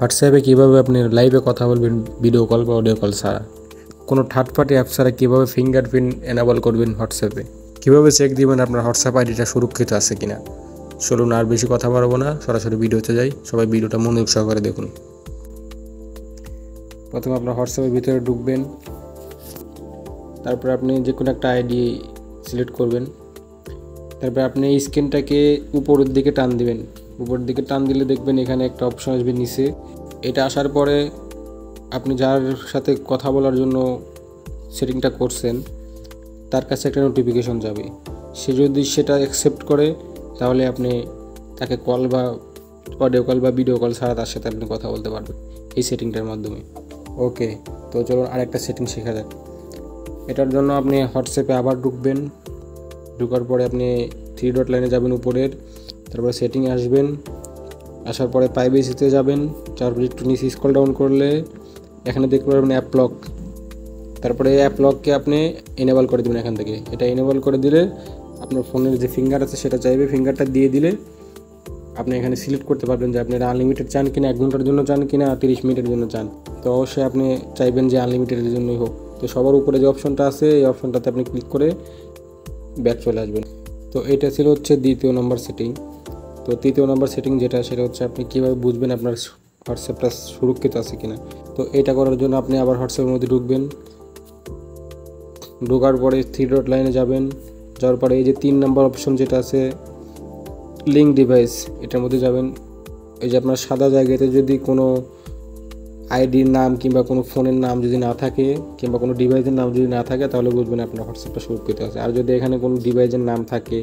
হোয়াটসঅ্যাপে কীভাবে আপনি লাইভে কথা বলবেন ভিডিও কল বা অডিও কল ছাড়া, কোনো থার্ড পার্টি অ্যাপ ছাড়া কীভাবে ফিঙ্গারপ্রিন্ট এনেবল করবেন হোয়াটসঅ্যাপে, কীভাবে চেক দিবেন আপনার হোয়াটসঅ্যাপ আইডিটা সুরক্ষিত আছে কিনা। চলুন আর বেশি কথা বাড়াবো না, সরাসরি ভিডিওতে যাই। সবাই ভিডিওটা মনোযোগ সহকারে দেখুন। প্রথমে আপনার হোয়াটসঅ্যাপের ভিতরে ঢুকবেন, তারপর আপনি যে কোনো একটা আইডি সিলেক্ট করবেন। তারপর আপনি এই স্ক্রিনটাকে উপরের দিকে টান দিবেন। উপরের দিকে টান দিলে দেখবেন এখানে একটা অপশন আসবে নিচে। এটা আসার পরে আপনি যার সাথে কথা বলার জন্য সেটিংটা করছেন তার কাছে একটা নোটিফিকেশন যাবে। সে যদি সেটা অ্যাকসেপ্ট করে তাহলে আপনি তাকে কল বা অডিও কল বা ভিডিও কল ছাড়া তার সাথে আপনি কথা বলতে পারবেন এই সেটিংটার মাধ্যমে। ওকে, তো চলুন আরেকটা সেটিং শেখা যাক। এটার জন্য আপনি হোয়াটসঅ্যাপে আবার ঢুকবেন। ঢোকার পরে আপনি 3 ডট লাইনে যাবেন উপরের, তারপরে সেটিং আসবেন। আসার পরে প্রাইভেসিতে যাবেন। তারপরে একটু নিচে স্ক্রল ডাউন করলে এখানে দেখতে পারবেন অ্যাপ লক। তারপরে অ্যাপ লককে আপনি এনেবল করে দেবেন এখান থেকে। এটা এনেবল করে দিলে আপনার ফোনের যে ফিঙ্গার আছে সেটা চাইবে। ফিঙ্গারটা দিয়ে দিলে আপনি এখানে সিলেক্ট করতে পারবেন যে আপনি আনলিমিটেড চান কিনা, 1 ঘন্টার জন্য চান কিনা, 30 মিনিটের জন্য চান। তো অবশ্যই আপনি চাইবেন যে আনলিমিটেডের জন্যই হোক। তো সবার উপরে যে অপশনটা আছে এই অপশনটাতে আপনি ক্লিক করে ব্যাক চলে আসবেন। তো এটা ছিল হচ্ছে দ্বিতীয় নম্বর সেটিং। তো তৃতীয় নম্বর সেটিং সেটা হচ্ছে আপনি কীভাবে বুঝবেন আপনার হোয়াটসঅ্যাপটা সুরক্ষিত আছে কিনা। তো এটা করার জন্য আপনি আবার হোয়াটসঅ্যাপের মধ্যে ঢুকবেন। ঢোকার পরে 3 ডট লাইনে যাবেন। যাওয়ার পরে এই যে 3 নম্বর অপশন যেটা আছে লিঙ্ক ডিভাইস, এটার মধ্যে যাবেন। এই যে আপনার সাদা জায়গাতে যদি কোনো আইডির নাম কিংবা কোনো ফোনের নাম যদি না থাকে কিংবা কোনো ডিভাইসের নাম যদি না থাকে তাহলে বুঝবেন আপনার হোয়াটসঅ্যাপটা সুরক্ষিত আছে। আর যদি এখানে কোনো ডিভাইসের নাম থাকে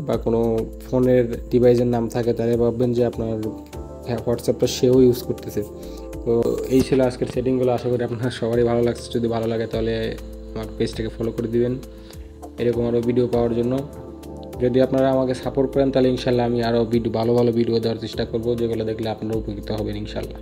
বা কোনো ফোনের ডিভাইসের নাম থাকে তাহলে ভাববেন যে আপনার হোয়াটসঅ্যাপটা সেও ইউজ করতেছে। তো এই ছিল আজকের সেটিংগুলো। আশা করি আপনার সবারই ভালো লাগছে। যদি ভালো লাগে তাহলে আমার পেজটাকে ফলো করে দিবেন এরকম আরও ভিডিও পাওয়ার জন্য। যদি আপনারা আমাকে সাপোর্ট করেন তাহলে ইনশাল্লাহ আমি আরও ভালো ভালো ভিডিও দেওয়ার চেষ্টা করবো, যেগুলো দেখলে আপনারা উপকৃত হবেন ইনশাল্লাহ।